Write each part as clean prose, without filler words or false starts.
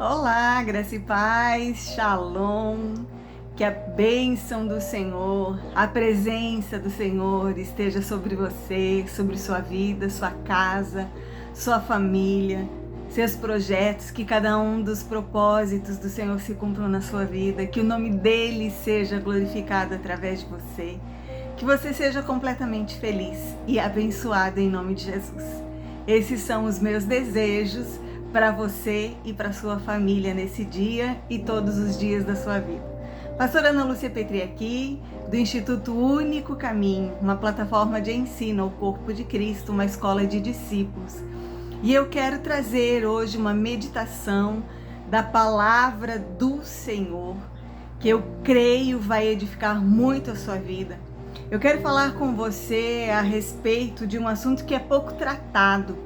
Olá, graça e paz, shalom, que a bênção do Senhor, a presença do Senhor esteja sobre você, sobre sua vida, sua casa, sua família, seus projetos, que cada um dos propósitos do Senhor se cumpram na sua vida, que o nome dele seja glorificado através de você, que você seja completamente feliz e abençoado em nome de Jesus. Esses são os meus desejos para você e para sua família nesse dia e todos os dias da sua vida. Pastora Ana Lúcia Petri aqui, do Instituto Único Caminho, uma plataforma de ensino ao corpo de Cristo, uma escola de discípulos. E eu quero trazer hoje uma meditação da palavra do Senhor, que eu creio vai edificar muito a sua vida. Eu quero falar com você a respeito de um assunto que é pouco tratado,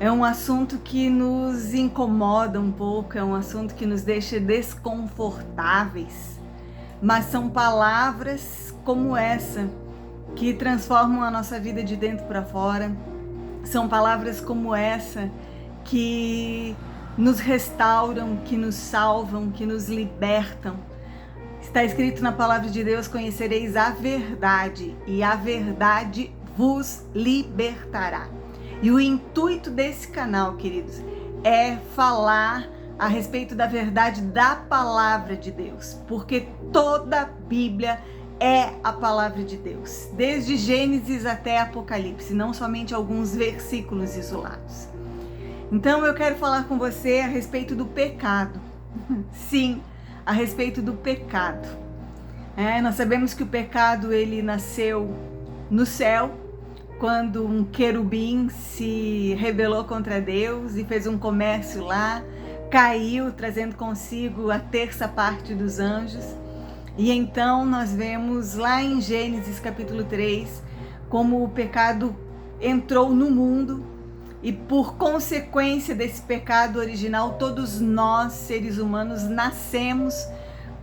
É um assunto que nos incomoda um pouco, é um assunto que nos deixa desconfortáveis, mas são palavras como essa que transformam a nossa vida de dentro para fora, são palavras como essa que nos restauram, que nos salvam, que nos libertam. Está escrito na palavra de Deus: conhecereis a verdade e a verdade vos libertará. E o intuito desse canal, queridos, é falar a respeito da verdade da palavra de Deus, porque toda a Bíblia é a palavra de Deus, desde Gênesis até Apocalipse, não somente alguns versículos isolados. Então eu quero falar com você a respeito do pecado. Sim, a respeito do pecado. Nós sabemos que o pecado ele nasceu no céu, quando um querubim se rebelou contra Deus e fez um comércio lá, caiu, trazendo consigo a terça parte dos anjos. E então nós vemos lá em Gênesis capítulo 3, como o pecado entrou no mundo e por consequência desse pecado original, todos nós, seres humanos, nascemos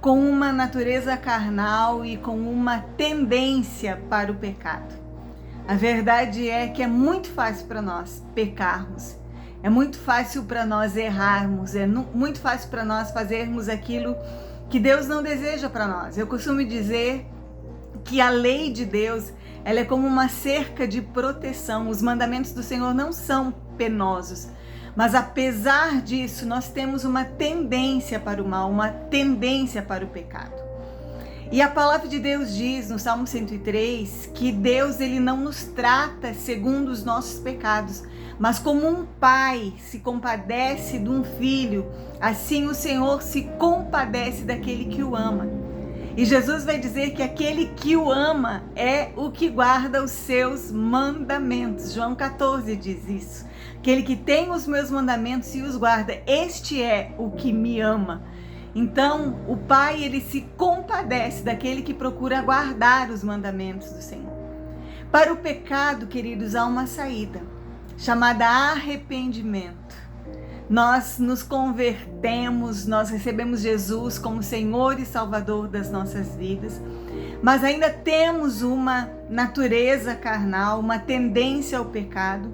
com uma natureza carnal e com uma tendência para o pecado. A verdade é que é muito fácil para nós pecarmos, é muito fácil para nós errarmos, é muito fácil para nós fazermos aquilo que Deus não deseja para nós. Eu costumo dizer que a lei de Deus, ela é como uma cerca de proteção. Os mandamentos do Senhor não são penosos, mas apesar disso, nós temos uma tendência para o mal, uma tendência para o pecado. E a palavra de Deus diz no Salmo 103 que Deus ele não nos trata segundo os nossos pecados, mas como um pai se compadece de um filho, assim o Senhor se compadece daquele que o ama. E Jesus vai dizer que aquele que o ama é o que guarda os seus mandamentos. João 14 diz isso. Aquele que tem os meus mandamentos e os guarda, este é o que me ama. Então, o Pai, ele se compadece daquele que procura guardar os mandamentos do Senhor. Para o pecado, queridos, há uma saída, chamada arrependimento. Nós nos convertemos, nós recebemos Jesus como Senhor e Salvador das nossas vidas, mas ainda temos uma natureza carnal, uma tendência ao pecado,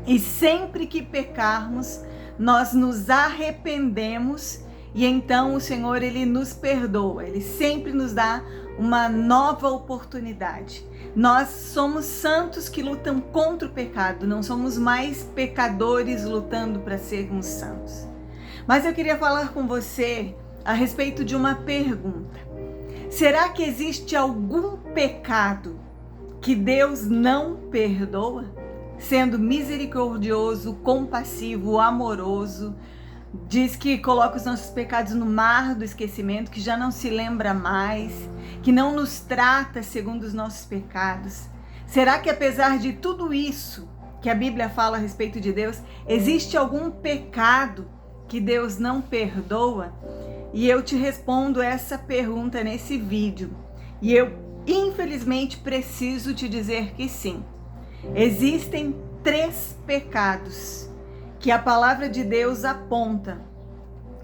e sempre que pecarmos, nós nos arrependemos. E então o Senhor, ele nos perdoa, ele sempre nos dá uma nova oportunidade. Nós somos santos que lutam contra o pecado, não somos mais pecadores lutando para sermos santos. Mas eu queria falar com você a respeito de uma pergunta. Será que existe algum pecado que Deus não perdoa? Sendo misericordioso, compassivo, amoroso, diz que coloca os nossos pecados no mar do esquecimento, que já não se lembra mais, que não nos trata segundo os nossos pecados. Será que apesar de tudo isso que a Bíblia fala a respeito de Deus, existe algum pecado que Deus não perdoa? E eu te respondo essa pergunta nesse vídeo. E eu, infelizmente, preciso te dizer que sim. Existem 3 pecados que a palavra de Deus aponta,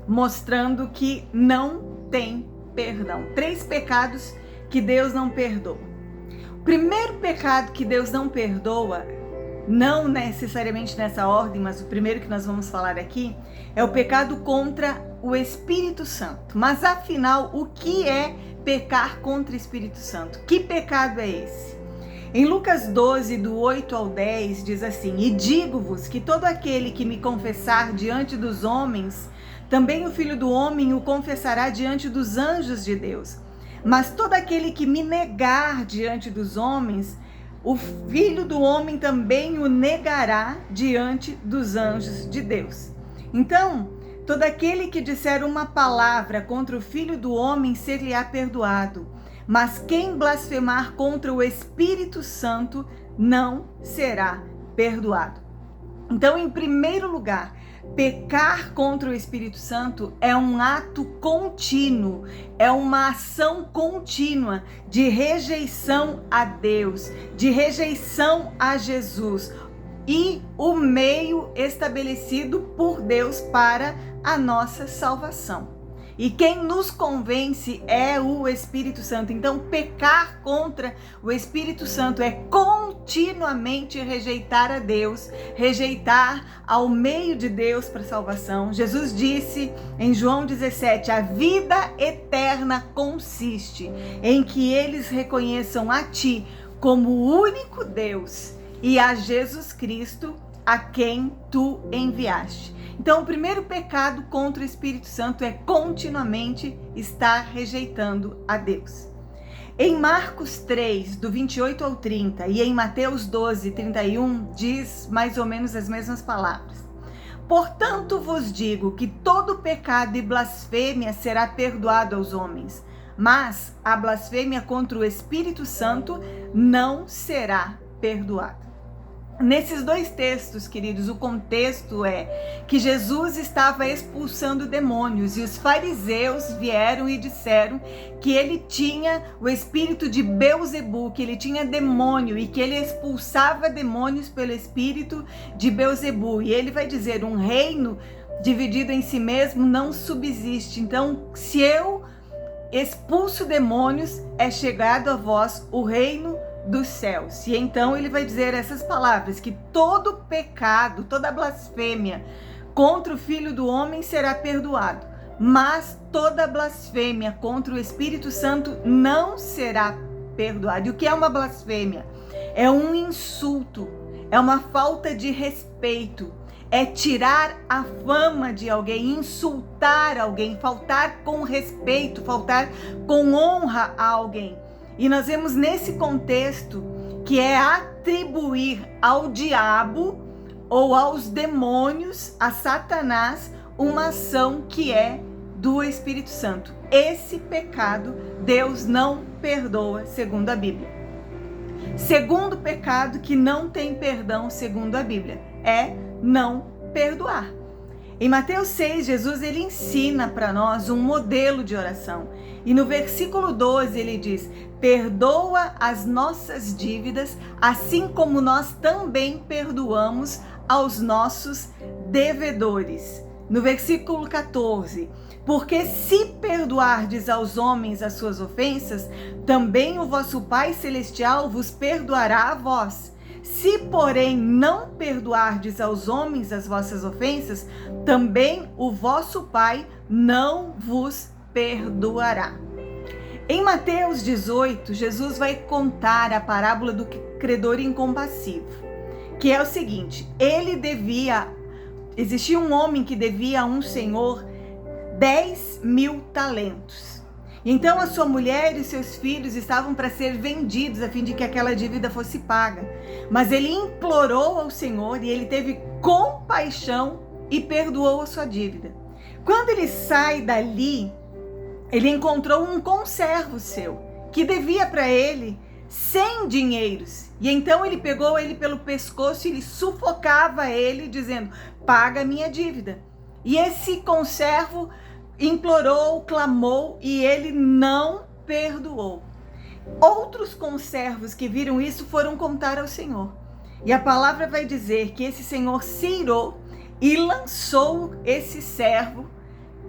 mostrando que não tem perdão. 3 pecados que Deus não perdoa. O primeiro pecado que Deus não perdoa não necessariamente nessa ordem, mas o primeiro que nós vamos falar aqui é o pecado contra o Espírito Santo. Mas afinal, o que é pecar contra o Espírito Santo? Que pecado é esse? Em Lucas 12, do 8 ao 10, diz assim: E digo-vos que todo aquele que me confessar diante dos homens, também o Filho do Homem o confessará diante dos anjos de Deus. Mas todo aquele que me negar diante dos homens, o Filho do Homem também o negará diante dos anjos de Deus. Então, todo aquele que disser uma palavra contra o Filho do Homem ser-lhe-á perdoado, mas quem blasfemar contra o Espírito Santo não será perdoado. Então, em primeiro lugar, pecar contra o Espírito Santo é um ato contínuo, é uma ação contínua de rejeição a Deus, de rejeição a Jesus e o meio estabelecido por Deus para a nossa salvação. E quem nos convence é o Espírito Santo. Então, pecar contra o Espírito Santo é continuamente rejeitar a Deus, rejeitar ao meio de Deus para a salvação. Jesus disse em João 17, a vida eterna consiste em que eles reconheçam a Ti como o único Deus e a Jesus Cristo a quem Tu enviaste. Então, o primeiro pecado contra o Espírito Santo é continuamente estar rejeitando a Deus. Em Marcos 3, do 28 ao 30, e em Mateus 12, 31, diz mais ou menos as mesmas palavras. Portanto vos digo que todo pecado e blasfêmia será perdoado aos homens, mas a blasfêmia contra o Espírito Santo não será perdoada. Nesses dois textos, queridos, o contexto é que Jesus estava expulsando demônios e os fariseus vieram e disseram que ele tinha o espírito de Beelzebu, que ele tinha demônio e que ele expulsava demônios pelo espírito de Beelzebu. E ele vai dizer, um reino dividido em si mesmo não subsiste. Então, se eu expulso demônios, é chegado a vós o reino dos céus. E então ele vai dizer essas palavras, que todo pecado, toda blasfêmia contra o Filho do Homem será perdoado, mas toda blasfêmia contra o Espírito Santo não será perdoada. E o que é uma blasfêmia? É um insulto, é uma falta de respeito, é tirar a fama de alguém, insultar alguém, faltar com respeito, faltar com honra a alguém. E nós vemos nesse contexto que é atribuir ao diabo ou aos demônios, a Satanás, uma ação que é do Espírito Santo. Esse pecado Deus não perdoa, segundo a Bíblia. Segundo pecado que não tem perdão, segundo a Bíblia, é não perdoar. Em Mateus 6, Jesus ele ensina para nós um modelo de oração. E no versículo 12 ele diz, perdoa as nossas dívidas, assim como nós também perdoamos aos nossos devedores. No versículo 14, porque se perdoardes aos homens as suas ofensas, também o vosso Pai Celestial vos perdoará a vós. Se, porém, não perdoardes aos homens as vossas ofensas, também o vosso Pai não vos perdoará. Em Mateus 18, Jesus vai contar a parábola do credor incompassivo, que é o seguinte, existia um homem que devia a um senhor 10.000 talentos. Então a sua mulher e seus filhos estavam para ser vendidos a fim de que aquela dívida fosse paga. Mas ele implorou ao Senhor e ele teve compaixão e perdoou a sua dívida. Quando ele sai dali, ele encontrou um conservo seu que devia para ele 100 dinheiros. E então ele pegou ele pelo pescoço e ele sufocava ele dizendo, paga a minha dívida. E esse conservo implorou, clamou e ele não perdoou. Outros conservos que viram isso foram contar ao Senhor. E a palavra vai dizer que esse Senhor se irou e lançou esse servo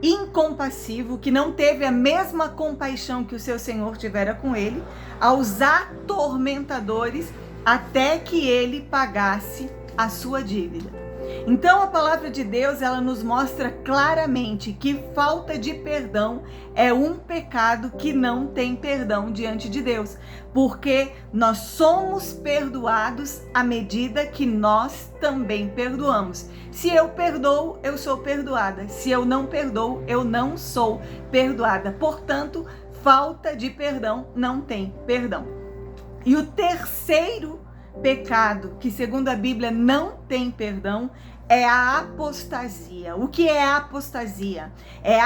incompassivo, que não teve a mesma compaixão que o seu Senhor tivera com ele, aos atormentadores até que ele pagasse a sua dívida. Então a palavra de Deus, ela nos mostra claramente que falta de perdão é um pecado que não tem perdão diante de Deus, porque nós somos perdoados à medida que nós também perdoamos. Se eu perdoo, eu sou perdoada. Se eu não perdoo, eu não sou perdoada. Portanto, falta de perdão não tem perdão. E o terceiro pecado, que segundo a Bíblia não tem perdão, é a apostasia. O que é a apostasia? É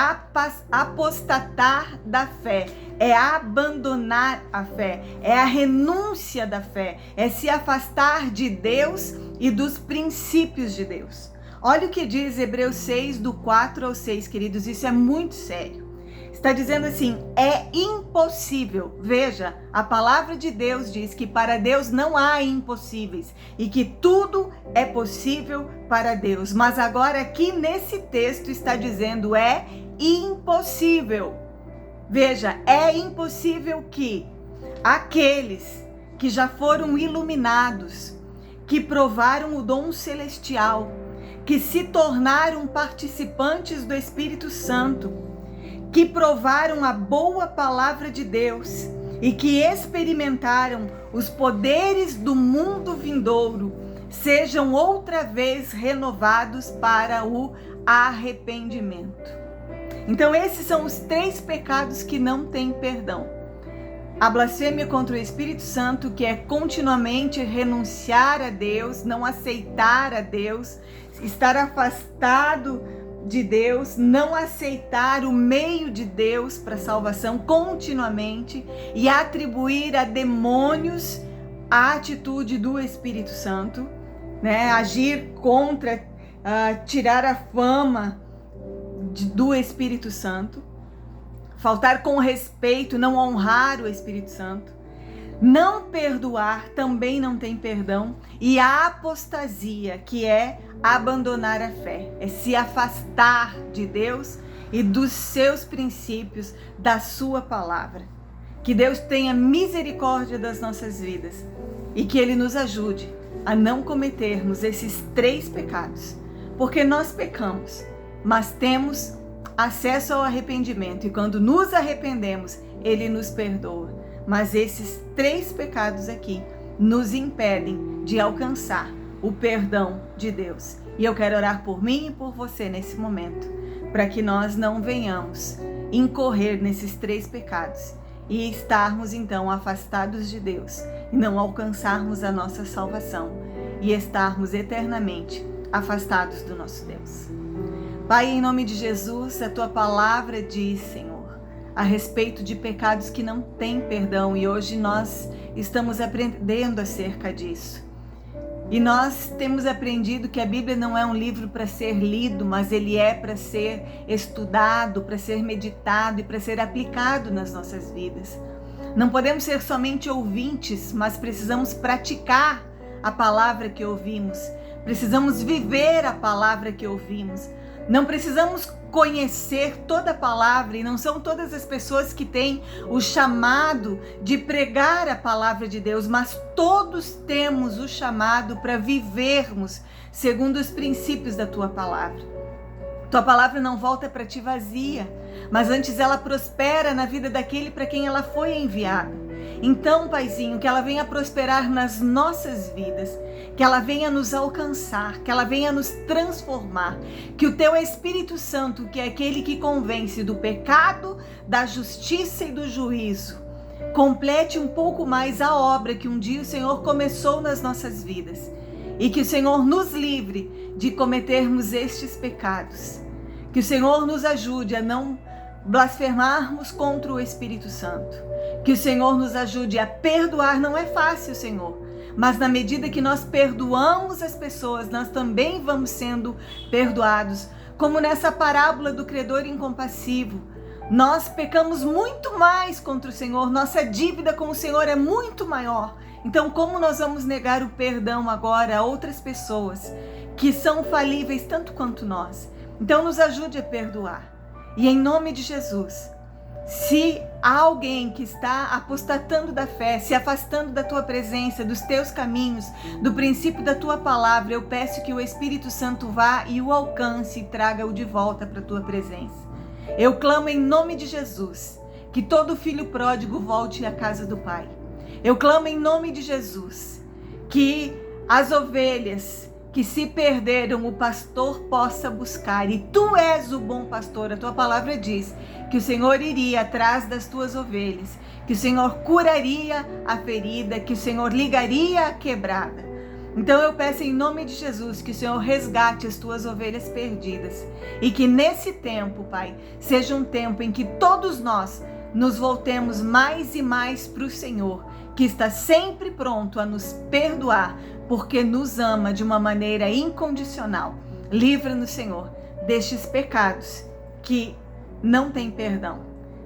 apostatar da fé, é abandonar a fé, é a renúncia da fé, é se afastar de Deus e dos princípios de Deus. Olha o que diz Hebreus 6, do 4 ao 6, queridos, isso é muito sério. Está dizendo assim, é impossível. Veja, a palavra de Deus diz que para Deus não há impossíveis e que tudo é possível para Deus. Mas agora aqui nesse texto está dizendo é impossível. Veja, é impossível que aqueles que já foram iluminados, que provaram o dom celestial, que se tornaram participantes do Espírito Santo, que provaram a boa palavra de Deus e que experimentaram os poderes do mundo vindouro, sejam outra vez renovados para o arrependimento. Então esses são os 3 pecados que não têm perdão. A blasfêmia contra o Espírito Santo, que é continuamente renunciar a Deus, não aceitar a Deus, estar afastado de Deus, não aceitar o meio de Deus para salvação continuamente e atribuir a demônios a atitude do Espírito Santo, né? Agir contra, tirar a fama do Espírito Santo, faltar com respeito, não honrar o Espírito Santo, não perdoar também não tem perdão, e a apostasia, que é abandonar a fé, é se afastar de Deus e dos seus princípios, da sua palavra. Que Deus tenha misericórdia das nossas vidas e que Ele nos ajude a não cometermos esses 3 pecados, porque nós pecamos, mas temos acesso ao arrependimento e quando nos arrependemos, Ele nos perdoa. Mas esses 3 pecados aqui nos impedem de alcançar o perdão de Deus. E eu quero orar por mim e por você nesse momento, para que nós não venhamos incorrer nesses 3 pecados e estarmos então afastados de Deus e não alcançarmos a nossa salvação e estarmos eternamente afastados do nosso Deus. Pai, em nome de Jesus, a tua palavra diz, Senhor, a respeito de pecados que não têm perdão, e hoje nós estamos aprendendo acerca disso. E nós temos aprendido que a Bíblia não é um livro para ser lido, mas ele é para ser estudado, para ser meditado e para ser aplicado nas nossas vidas. Não podemos ser somente ouvintes, mas precisamos praticar a palavra que ouvimos. Precisamos viver a palavra que ouvimos. Não precisamos conhecer toda a palavra, e não são todas as pessoas que têm o chamado de pregar a palavra de Deus, mas todos temos o chamado para vivermos segundo os princípios da tua palavra. Tua palavra não volta para ti vazia, mas antes ela prospera na vida daquele para quem ela foi enviada. Então, Paizinho, que ela venha prosperar nas nossas vidas, que ela venha nos alcançar, que ela venha nos transformar, que o teu Espírito Santo, que é aquele que convence do pecado, da justiça e do juízo, complete um pouco mais a obra que um dia o Senhor começou nas nossas vidas, e que o Senhor nos livre de cometermos estes pecados, que o Senhor nos ajude a não blasfemarmos contra o Espírito Santo, que o Senhor nos ajude a perdoar. Não é fácil, Senhor, mas na medida que nós perdoamos as pessoas, nós também vamos sendo perdoados, como nessa parábola do credor incompassivo. Nós pecamos muito mais contra o Senhor, nossa dívida com o Senhor é muito maior. Então, como nós vamos negar o perdão agora a outras pessoas que são falíveis tanto quanto nós? Então, nos ajude a perdoar. E em nome de Jesus, se há alguém que está apostatando da fé, se afastando da tua presença, dos teus caminhos, do princípio da tua palavra, eu peço que o Espírito Santo vá e o alcance e traga-o de volta para a tua presença. Eu clamo em nome de Jesus que todo filho pródigo volte à casa do Pai. Eu clamo em nome de Jesus que as ovelhas que se perderam, o pastor possa buscar. E tu és o bom pastor. A tua palavra diz que o Senhor iria atrás das tuas ovelhas, que o Senhor curaria a ferida, que o Senhor ligaria a quebrada. Então eu peço em nome de Jesus que o Senhor resgate as tuas ovelhas perdidas e que nesse tempo, Pai, seja um tempo em que todos nós nos voltemos mais e mais para o Senhor, que está sempre pronto a nos perdoar, porque nos ama de uma maneira incondicional. Livra-nos, Senhor, destes pecados que não têm perdão.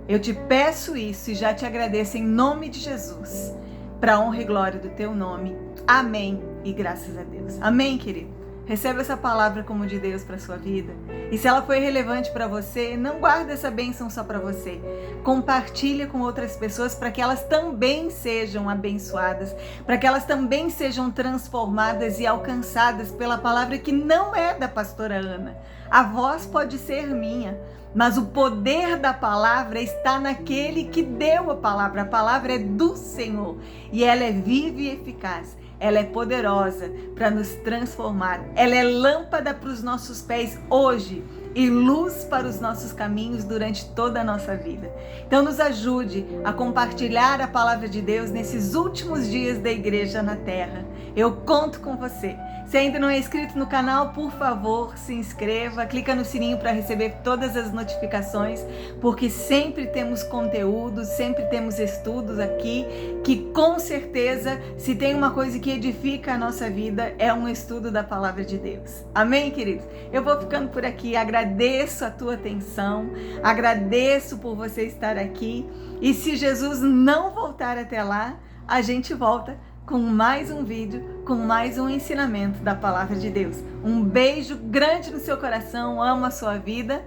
Eu te peço isso e já te agradeço em nome de Jesus, para a honra e glória do teu nome. Amém e graças a Deus. Amém, querido? Receba essa palavra como de Deus para a sua vida. E se ela foi relevante para você, não guarda essa bênção só para você. Compartilha com outras pessoas para que elas também sejam abençoadas, para que elas também sejam transformadas e alcançadas pela palavra que não é da pastora Ana. A voz pode ser minha, mas o poder da palavra está naquele que deu a palavra. A palavra é do Senhor e ela é viva e eficaz. Ela é poderosa para nos transformar. Ela é lâmpada para os nossos pés hoje e luz para os nossos caminhos durante toda a nossa vida. Então nos ajude a compartilhar a palavra de Deus nesses últimos dias da igreja na terra. Eu conto com você. Se ainda não é inscrito no canal, por favor, se inscreva, clica no sininho para receber todas as notificações, porque sempre temos conteúdo, sempre temos estudos aqui, que com certeza, se tem uma coisa que edifica a nossa vida, é um estudo da palavra de Deus. Amém, queridos? Eu vou ficando por aqui, agradeço a tua atenção, agradeço por você estar aqui, e se Jesus não voltar até lá, a gente volta com mais um vídeo, com mais um ensinamento da palavra de Deus. Um beijo grande no seu coração, amo a sua vida.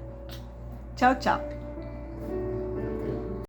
Tchau, tchau.